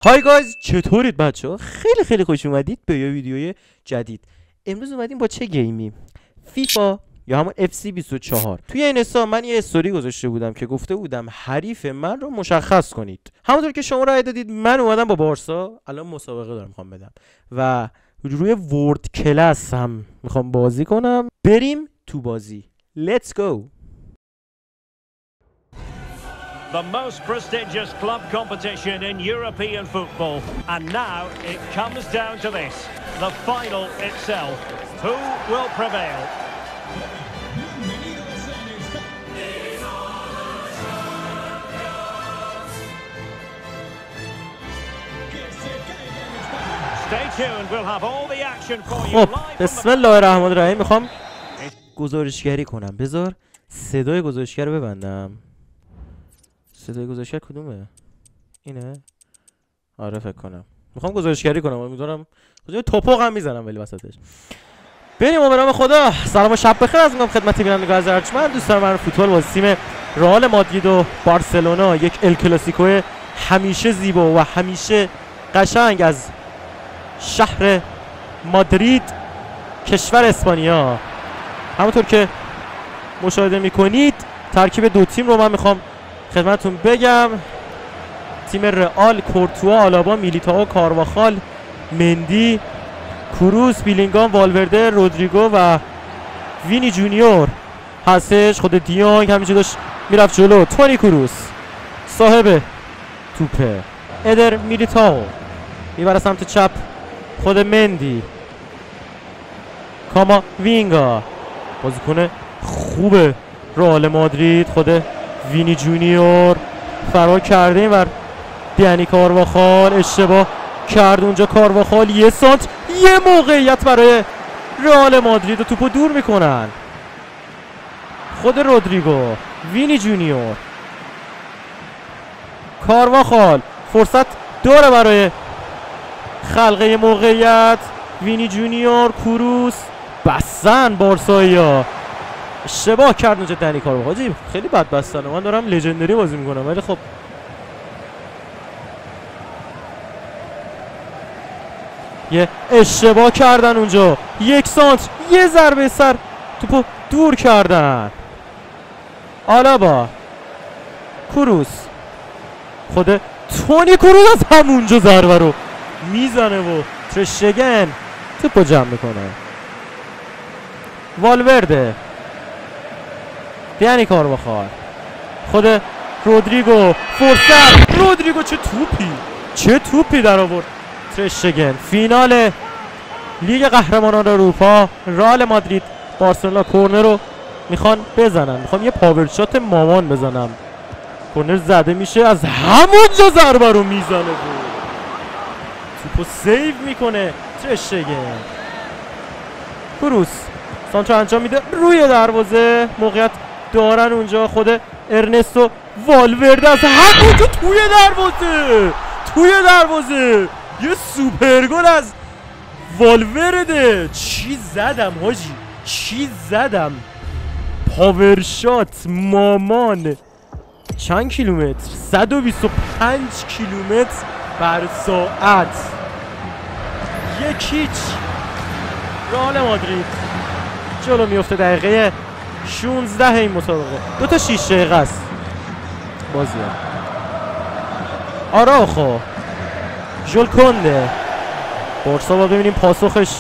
های گایز، چطورید بچه ها؟ خیلی خوش اومدید به یه ویدیوی جدید. امروز اومدیم با چه گیمی؟ فیفا یا همون FC24. توی این حساب من یه استوری گذاشته بودم که گفته بودم حریف من رو مشخص کنید. همونطور که شما رای دادید من اومدم با بارسا الان مسابقه دارم میخوام بدم و روی ورد کلاس هم میخوام بازی کنم. بریم تو بازی. Let's go. The most prestigious club competition in European football. And now it comes down to this, the final itself. Who will prevail? Stay tuned, we'll have all the action for you خب live. بسم الله الرحمن الرحیم. میخوام گزارشگری کنم. بذار صدای گزارشگر رو ببندم. صدای گزارشگر کدومه؟ اینه؟ آره فکر کنم. میخوام گزارشگری کنم. امیدوارم توپق هم میزنم ولی وسطش. بریم به نام خدا. سلام و شب بخیر از میگم خدمت بینندگان از ارجمند دوستان من فوتبال با تیم رئال مادرید و بارسلونا. یک ال کلاسیکو همیشه زیبا و همیشه قشنگ از شهر مادرید کشور اسپانیا. همونطور که مشاهده میکنید ترکیب دو تیم رو من میخوام خدمتتون بگم. تیم رئال: کورتوا، آلابا، میلیتائو، کارواخال، مندی، کروس، بیلینگام، والورده، رودریگو و وینی جونیور هستش. خود دیونگ همیشه داشت میرفت جلو. تونی کروس صاحب توپه. ادر میلیتائو میبره سمت چپ. خود مندی. کاما وینگا بازیکن خوبه رئال مادرید. خود وینی جونیور فرار کرده اینور. دنی کارواخال اشتباه کرد اونجا. کارواخال یه سانت، یه موقعیت برای رئال مادرید و توپو دور میکنن. خود رودریگو، وینی جونیور، کارواخال فرصت داره برای خلق موقعیت. وینی جونیور، کروس بستن بارسایی‌ها. اشتباه کرد اونجا دنی کارواخال. خیلی بد بستن. من دارم لژندری بازی میکنم ولی خب یه اشتباه کردن اونجا. یک سانت، یه ضربه سر توپو دور کردن. آلابا، کروس، خود تونی کروس از همونجا ضربه رو میزنه و ترشگن توپو جمع میکنه. والورده، دنی کارواخال، خود رودریگو فرصت. رودریگو چه توپی در آورد. ترشگن. فینال لیگ قهرمانان اروپا رئال مادرید بارسلونا. کورنر رو میخوان بزنن. میخوام یه پاور شات مامان بزنم. کورنر زده میشه از همونجا ضربه رو میزنه بود. توپو سیو میکنه ترشگن. کروس سانتر انجام میده روی دروازه. موقعیت دارن اونجا. خود ارنستو والورده از همونجا توی دروازه یه سوپر گل از والورده. چی زدم پاور شات مامان. چند کیلومتر؟ 125 کیلومتر بر ساعت. یکیچ رئال مادرید جلو میفته. دقیقه 16 این مسابقه. 2 تا 6 دقیقه است بازی. آراخو، ژول کنده. بارسا با ببینیم پاسخش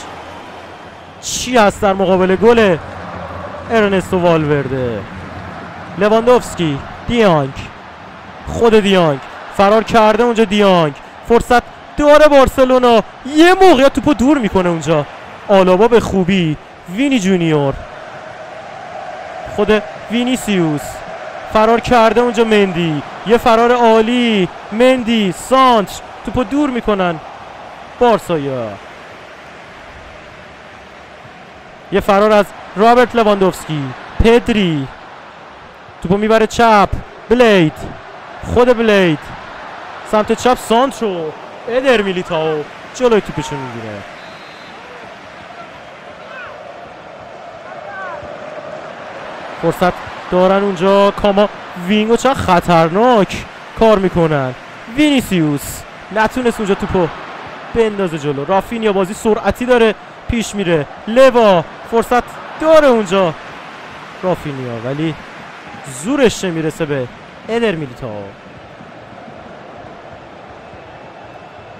چی هست در مقابل گل ارنستو والورده. لواندوفسکی، دیانگ، خود دیانگ فرار کرده اونجا. دیانگ فرصت داره بارسلونا. یه موقعیت توپو دور میکنه اونجا. آلابا به خوبی. وینی جونیور، خود وینیسیوس فرار کرده اونجا. مندی یه فرار عالی. مندی سانتر توپو دور میکنن بارسایا. یه فرار از رابرت لواندوفسکی. پدری توپو میبره چپ. بلید، خود بلید سمت چپ. سانترو ادر میلیتائو جلوی توپشو میگیره. فرصت دارن اونجا. کاما وینگو چقدر خطرناک کار میکنن. وینیسیوس نتونست اونجا توپو بندازه جلو. رافینیا بازی سرعتی داره پیش میره. لوا فرصت داره اونجا رافینیا، ولی زورش نمیرسه به ادر میلیتائو.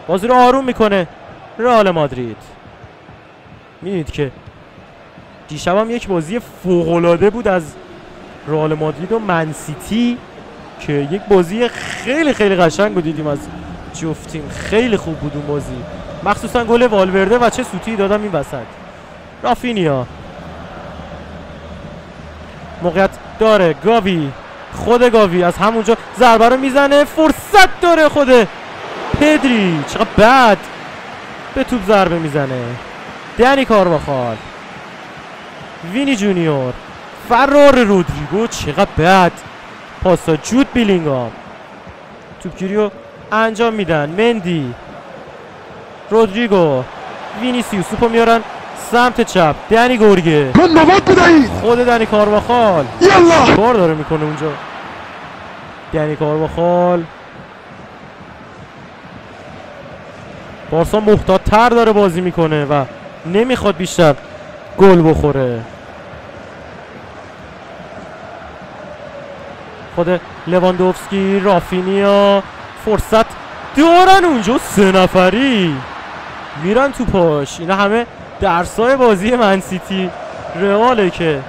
بازی رو آروم میکنه رئال مادرید. میدونید که دیشب هم یک بازی فوق‌العاده بود از رئال مادرید و منسیتی که یک بازی خیلی خیلی قشنگ رو دیدیم از جفتیم. خیلی خوب بود اون بازی، مخصوصا گل والورده و چه سوتی دادم این وسط. رافینیا موقعیت داره، گاوی، خود گاوی از همونجا ضربه رو میزنه، فرصت داره خود پدری، چقدر بد به توپ ضربه میزنه. دنی کارواخال، وینی جونیور، فرار رودریگو، چقدر بد پاسا. جود بیلینگام توپگیری رو انجام میدن. مندی، رودریگو، وینیسیوس توپو میارن سمت چپ. دنی گورگه، من مواد بدهید. خود دنی کارواخال یالا کار داره میکنه اونجا. دنی کارواخال بارسا محتاط‌تر داره بازی میکنه و نمیخواد بیشتر گل بخوره. خود لواندوفسکی، رافینیا فرصت دارن اونجا، 3 نفری میرن تو پاش. اینا همه درسای بازی منسیتی رئاله که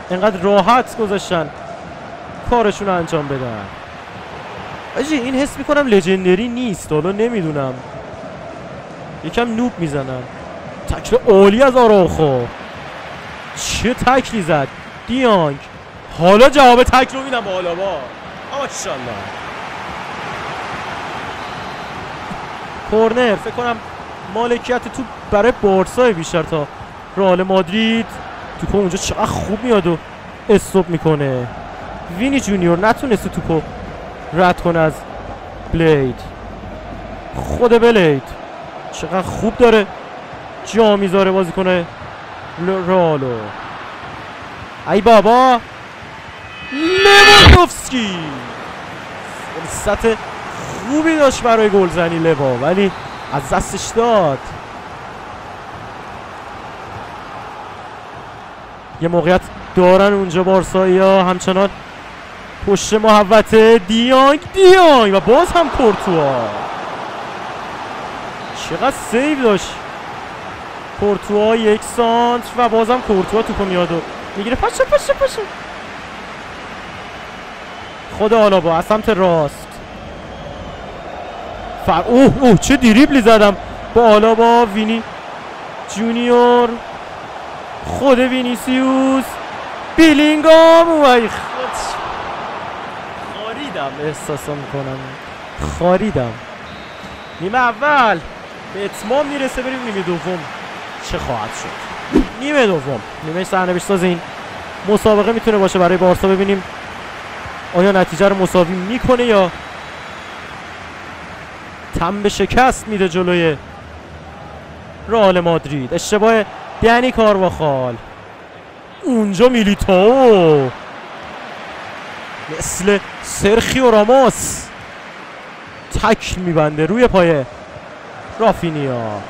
اینقدر راحت گذاشتن کارشون رو انجام بدن. آجی این حس میکنم لژندری نیست، حالا نمیدونم، یکم نوب میزنم. تکل عالی از آراوخو، چه تکلی زد دیانگ. حالا جواب تکل رو میدم با آلابا. ماشاءالله. کورنر فکر کنم مالکیت توپ برای بارسا بیشتر تا رئال مادرید. توپو اونجا چقدر خوب میاد و استوب میکنه. وینی جونیور نتونسته توپو رد کنه از بلید. خود بلید چقدر خوب داره جا میذاره بازی کنه رئالو. ای بابا، لواندوفسکی فرصت خوبی داشت برای گلزنی لوا، ولی از دستش داد. یه موقعیت دارن اونجا بارسایی‌ها، همچنان پشت محوطه. دیانگ و باز هم کورتوا، چقدر سیو داشت کورتوا. یک سانتر و بازم کورتوا توپو میاد و میگیره. پاشه خود آلابا از سمت راست. اوه چه دریبلی زدم با آلابا. وینی جونیور، خود وینیسیوس، بیلینگام. خاریدم، احساسا میکنم خاریدم. نیمه اول به اتمام میرسه، بریم نیمه دوم چه خواهد شد. نیمه دوم، نیمه سرنوشت ساز این مسابقه میتونه باشه برای بارسا. ببینیم آیا نتیجه رو مساوی میکنه یا تن به شکست میده جلوی رئال مادرید. اشتباه دنی کارواخال، اونجا میلیتائو مثل سرخیو راموس تکل میبنده روی پای رافینیا.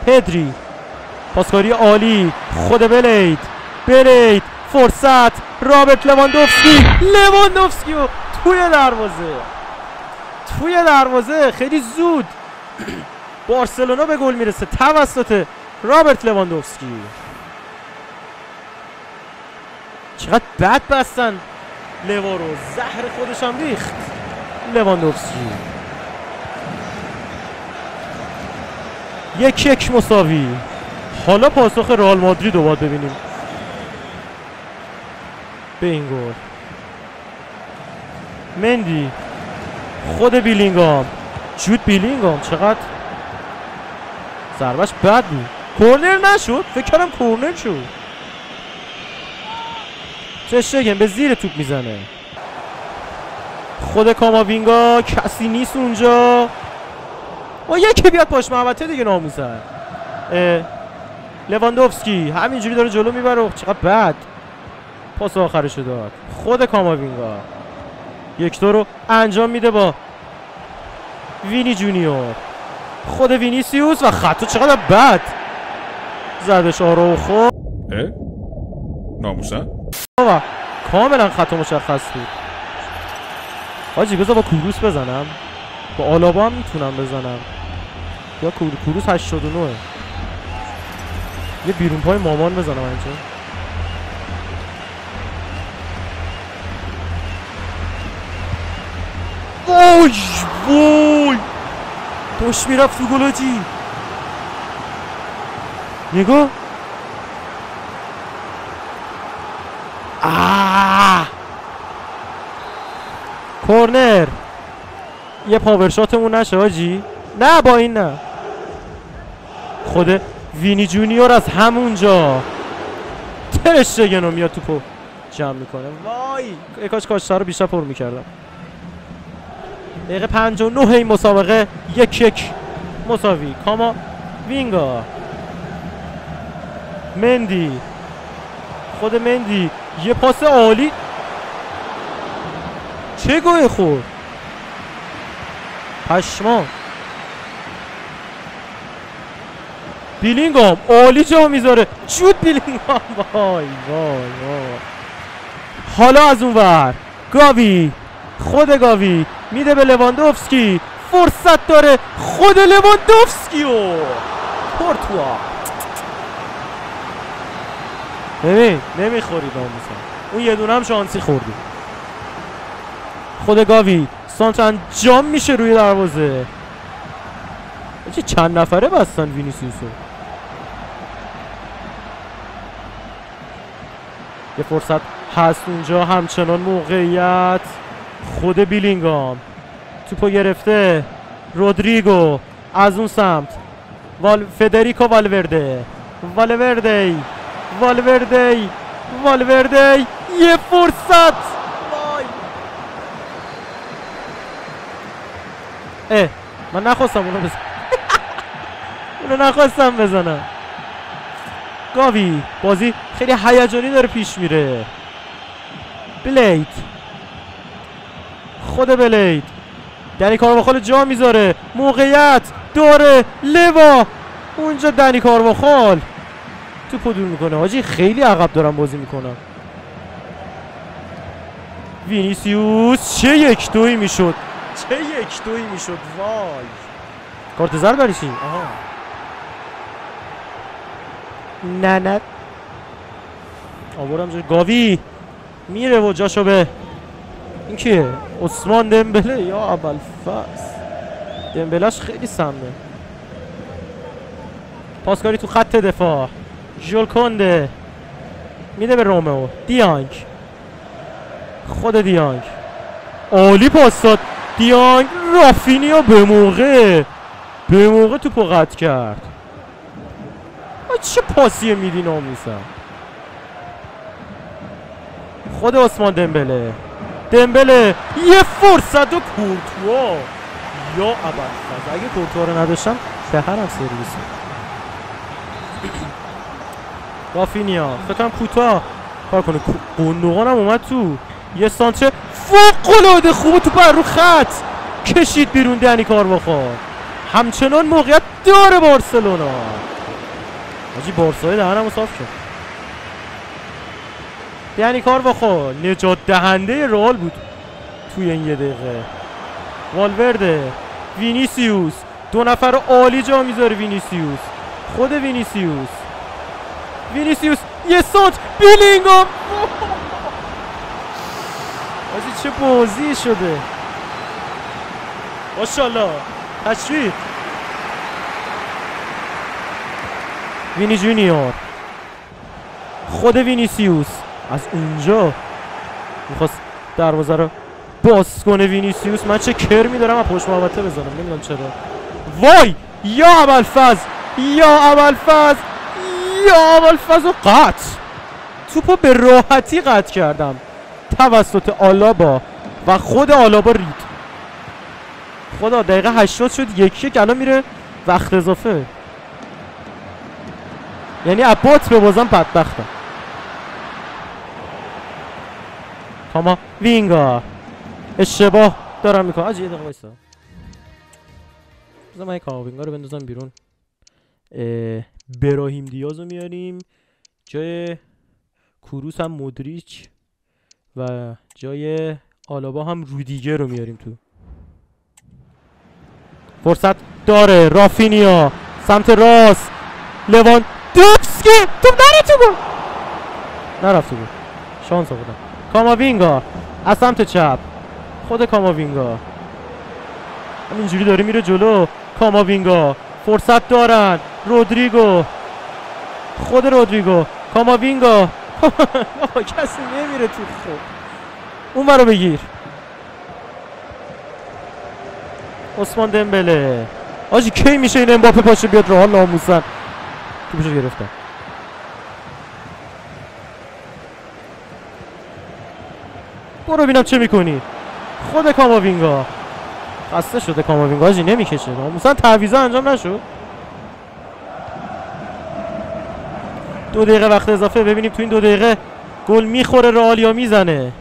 پدری پاسکاری عالی، خود بلید فرصت، رابرت لواندوفسکی و توی دروازه خیلی زود بارسلونا به گل میرسه توسط رابرت لواندوفسکی. چقدر بد بستن لوا رو، زهر خودش هم ریخت لواندوفسکی. 1-1 مساوی. حالا پاسخ رئال مادرید رو باید ببینیم به این گل. مندی، خود بیلینگام، جود بیلینگام، چقدر ضربش بد بود. کورنر نشد، فکر کردم کورنر شد. تشتگن به زیر توپ میزنه. خود کاماوینگا، کسی نیست اونجا. و یکی بیاد پاش محوطه دیگه ناموسن. لواندوفسکی همینجوری داره جلو میبره. چقدر بد پاس آخرشو داد. خود کاماوینگا 1-2 رو انجام میده با وینی جونیور، خود وینیسیوس و خطو چقدر بد زدش آروخو. ناموسن و کاملا خطا مشخص بود. حاجی بذار با کوروس بزنم، با آلابا هم میتونم بزنم یا کوروس 89. یه بیرون پای مامان بزنم اینجا. وای وای داشت میرفت تو گلاجی. نگاه کورنر. یه پاور شاتمون نشه حاجی. نه با این نه. خود وینی جونیور از همونجا تر شگنو میاد توپو جمع میکنه. وای کاش کاشتا رو بیشتر پر میکردم. دقیقه 59 این مسابقه 1-1 مساوی. کاما وینگا مندی، خود مندی یه پاس عالی. چه گوه خورد پشما. بیلینگام عالی جا میذاره. جود بیلینگام. وای وای وای. حالا از اون ور گاوی، خود گاوی میده به لواندوفسکی. فرصت داره خود لواندوفسکی و کورتوا. ببین نمیخوری ناموسن. اون یه دونه هم شانسی خوردی. خود گاوی سانتر انجام میشه روی دروازه. چه چند نفره بستن وینیسیوسو. یه فرصت هست اونجا، همچنان موقعیت. خود بیلینگام توپو گرفته. رودریگو از اون سمت. فدریکو والورده. والورده یه فرصت. وای من نخواستم اونو بزنم. اونو نخواستم بزنم. گاوی بازی خیلی هیجانی داره پیش میره. بلید، خود بلید دنی کارواخال جا میذاره. موقعیت داره لوا اونجا. دنی کارواخال توپو دور میکنه. حاجی خیلی عقب دارم بازی میکنم. وینیسیوس چه 1-2 میشد. وای کارت زرد برای چی؟ آها نه آورم جای گاوی میره و جاشو به این کیه؟ عثمان دمبله یا ابوالفضل. دمبلهش خیلی سمه. پاسکاری تو خط دفاع. ژول کنده میده به رومئو. دیانگ، خود دیانگ عالی پاس داد. دیانگ رافینیا به موقع توپو قطع کرد. چه پاسیه میدی ناموسم. خود عثمان دمبله یه فرصت و کورتوا یا ابوالفضل. اگه کورتوا رو نداشتم دهنم سرویس. رافینیا فکرم کوتاه کار کنه. گندوقانم اومد تو. یه سانتر فوق‌العاده خوبه. توپ رو خط کشید بیرون. دنی کارواخال همچنان موقعیت داره بارسلونا. حاجی بارسای دهنمو صاف شد. دنی کارواخال نجات دهنده رئال بود توی این 1 دقیقه. والورده، وینیسیوس، 2 نفر عالی جا میذاره. وینیسیوس، خود وینیسیوس یه سانت. بیلینگام حاجی چه بازی شده. ماشاءالله تشویق. وینی جونیور، خود وینیسیوس از اونجا میخواست دروازه رو باز کنه. وینیسیوس من چه کرمی دارم از پشت محوطه بزنم نمیدونم چرا. وای یا ابوالفضل و قطع. توپو به راحتی قطع کردم توسط آلابا و خود آلابا رید. خدا دقیقه 80 شد 1-1. الان میره وقت اضافه. یعنی عبات به بازم بدبختم. کاما وینگا اشتباه دارم میکنم. یه دقیقه وایسا. بذار من کاماوینگا رو بندازم بیرون. براهیم دیاز رو میاریم جای کروس، هم مودریچ و جای آلابا هم رودیگر رو میاریم تو. فرصت داره رافینیا سمت راست، لواندوفسکی توپ نره تو گل، نرفت تو گل، شانس آوردن. کاماوینگا از سمت چپ، خود کاماوینگا همینجوری داره میره جلو. کاماوینگا فرصت دارن، رودریگو، خود رودریگو، کاماوینگا کسی نمیره تو. خود اون رو بگیر. عثمان دمبله آجی کی میشه این امباپه پاشه بیاد راه ناموسن. توپشو گرفتن. برو ببینم چه میکنی. خود کاماوینگا خسته شده، کاماوینگا آجی نمیکشه ناموسن، تعویضا انجام نشد. 2 دقیقه وقت اضافه، ببینیم تو این 2 دقیقه گل میخوره رئال یا میزنه.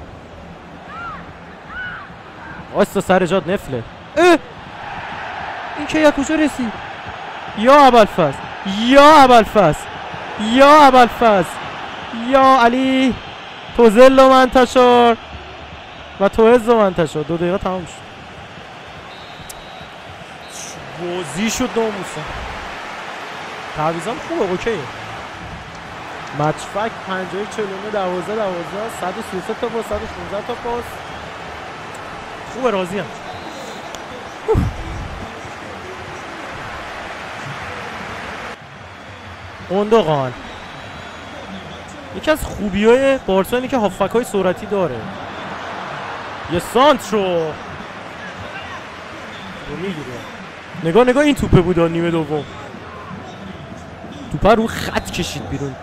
واسه سر جات نفله. این که یا کجا رسید؟ یا ابوالفضل، یا ابوالفضل، یا ابوالفضل، یا علی توزل و منتشر و توعز و منتشر. 2 دقیقه تمام شد. بازی شد ناموسا. تعویضم خوبه، اوکیه. مچ فک 50 49 12 133 تا پاس، 116 تا پاس. خوبه، راضیم. اوندوغان یکی از خوبیای بارسا اینه که هافبک‌های سرعتی داره. یه سانترو میگیره. نگاه این توپه بود نیمه دوم. توپه رو خط کشید بیرون.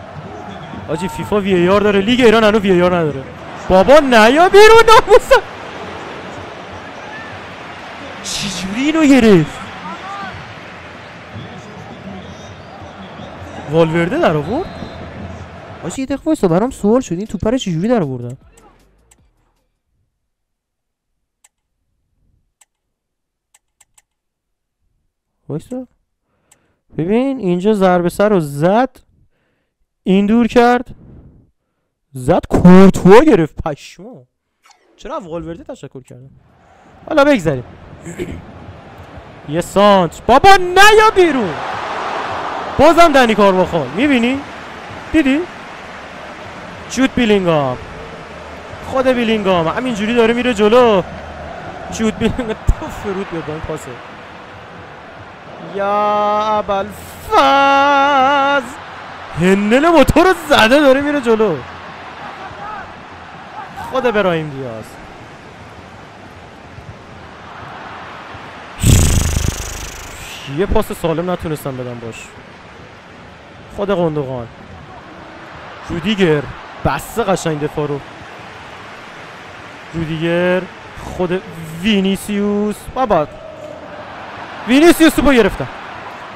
آجی فیفا وی آر داره، لیگ ایران هنوز وی آر نداره. بابا نیا بیرون ناموسا. چجوری اینو گرفت؟ والورده در آورد؟ آجی یه دقیقه وایسا، برام سوال شد این توپه رو چجوری در آوردن؟ وایسا ببین اینجا ضربه سر رو زد، این دور کرد، زد، کورتوا گرفت. پشمو چرا والورده تشکر کردن؟ حالا بگذاریم. یه سانت بابا نیا بیرون. بازم دنی کارواخال، میبینی؟ دیدی؟ جود بیلینگام، خود بیلینگام همینجوری داره میره جلو. جود بیلینگام تو فرود بیاد با این پاسه. یا ابوالفضل هندل موتور رو زده داره میره جلو. خود براهیم دیاز یه پاس سالم نتونستم بدم باش. خود قندوقان، رودیگر بسته قشنگ دفاع رو. رودیگر، خود وینیسیوس. بابا وینیسیوس توپو گرفتم.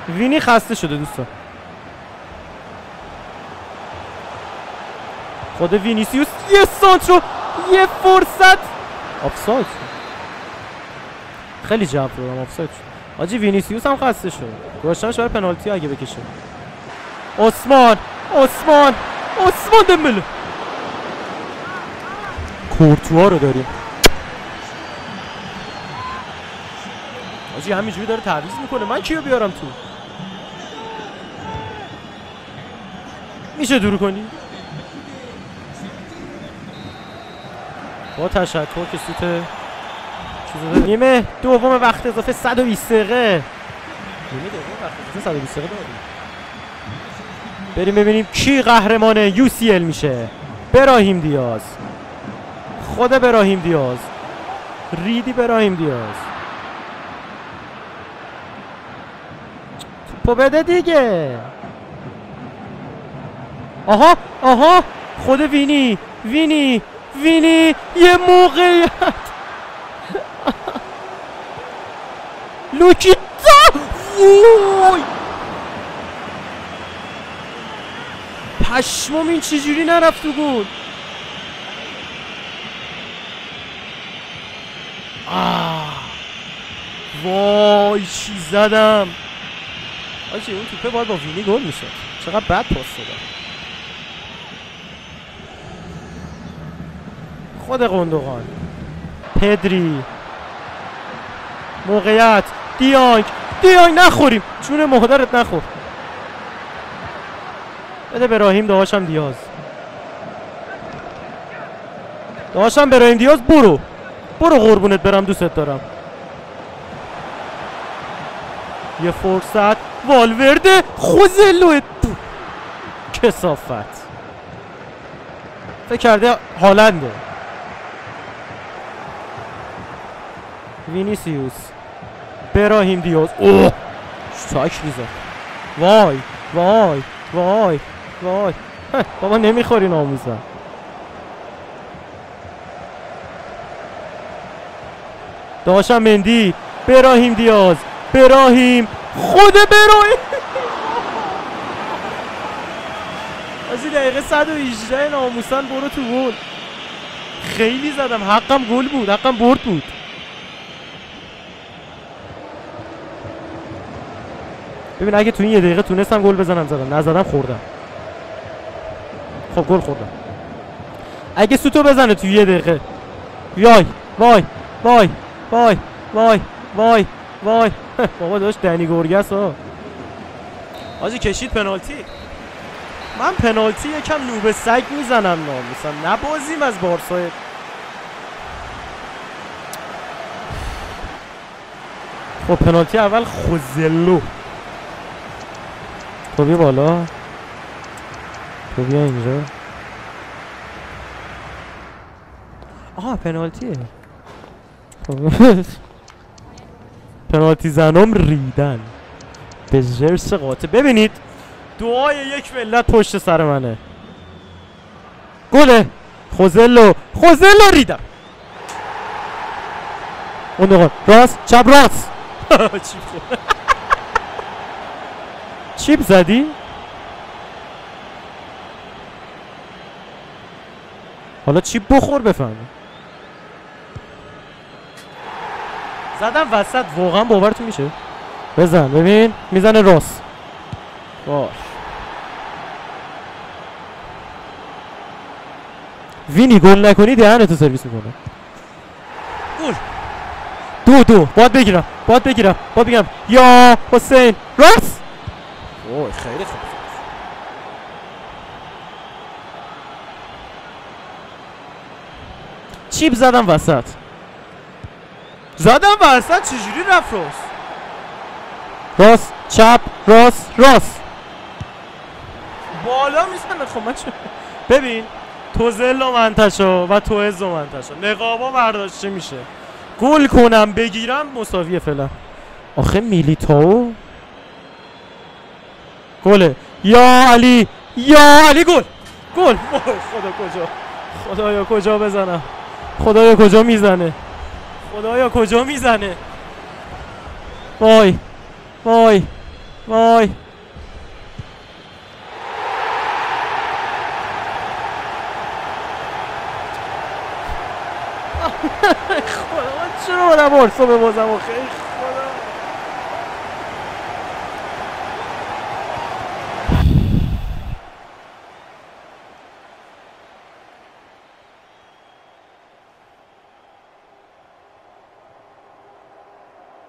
وینی خسته شده دوستان. خود وینیسیوس یه سانترو، یه فرصت. آفساید خیلی جمع دادم، آفساید شد. آجی وینیسیوس هم خسته شد. گذاشتنش برای پنالتی اگه بکشه. عثمان دمبله. کورتوا رو داریم. آجی همینجوری داره تعویض میکنه. من کیو بیارم تو؟ میشه دور کنی؟ با تشکر که سوت نیمه دوم وقت اضافه 120 دقیقه. نیمه دوم وقت اضافه 120 دقیقه داریم. بریم ببینیم کی قهرمان UCL میشه. براهیم دیاز، خود براهیم دیاز، ریدی براهیم دیاز. توپو بده دیگه. آها خود وینی یه موقعیت. لوکیتا وای پشمام این چجوری نرفت تو گل. وای چی زدم آجی. اون توپه باید با وینی گل میشد. چقدر بد پاس دادم. خود قندوقان، پدری، موقعیت، دیانگ نخوریم، جون مادرت نخور. بده براهیم، داشتم دیاز، براهیم دیاز. برو قربونت برم، دوستت دارم. یه فرصت، والورده، خوزلو، کثافت. فکر کرده هالنده. وینیسیوس، براهیم دیاز. اوه شاک میزه. وای بابا نمیخوری ناموسم. داشتم مندی، براهیم دیاز، خود براهیم. از این دقیقه 118 ناموسن. برو تو گل. خیلی زدم، حقم گل بود، حقم برد بود. ببین اگه تو این یه دقیقه تونستم گل بزنم زدم، نزدم خوردم. خب گل خوردم. اگه سوتو بزنه تو یه دقیقه، وای بابا داشت دنی گورگس ها. آجی کشید پنالتی. من پنالتی یکم نوب سگ میزنم ناموسم. نبازیم از بارسای. خب پنالتی اول خوزلو. تو بیا بالا، تو بیا اینجا. آها پنالتیه. پنالتی زنم ریدن به جرس قاطع. ببینید دعای یک ملت پشت سر منه. گله خوزلو ریدم. اون راست چپ راست. چیپ زدی؟ حالا چیپ بخور بفهمی. زدم وسط، واقعا باورتون میشه؟ بزن ببین، میزنه راست. باش وینی گل نکنی دهنتو سرویس میکنه. گل دو باید بگیرم یا حسین راست. اوه خیلی خوب. چیپ زدم وسط. چجوری رفت راست چپ راست بالا میزنه. خب من ببین توزل و منتشا و توز و منتشا نقابا برداشته میشه. گل کنم بگیرم مساویه فعلا. آخه میلیتائو گله. یا علی گل. خدایا کجا بزنم. خدایا کجا میزنه. وای خدا چرا باید بارسا ببازم آخه.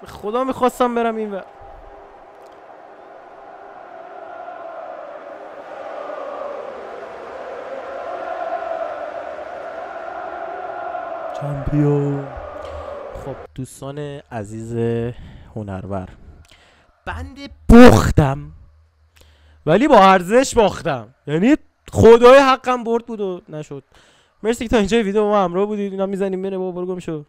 خدا خدا میخواستم برم این ور. چمپیون. خب دوستان عزیز هنرور، بنده باختم ولی با ارزش باختم. یعنی خدای حقم برد بود و نشد. مرسی که تا اینجا ویدیو ما همراه بودید. اینا میزنیم بره بابا، برو گم شو.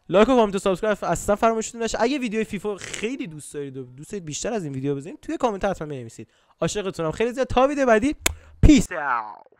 لایک و کامنت و سابسکرایب اصلا فراموش نشه. اگه ویدیو فیفا خیلی دوست دارید و دوست دارید بیشتر از این ویدیو بزنید توی کامنت حتما بنویسید. عاشقتونم خیلی زیاد. تا ویدیو بعدی پیس اوت.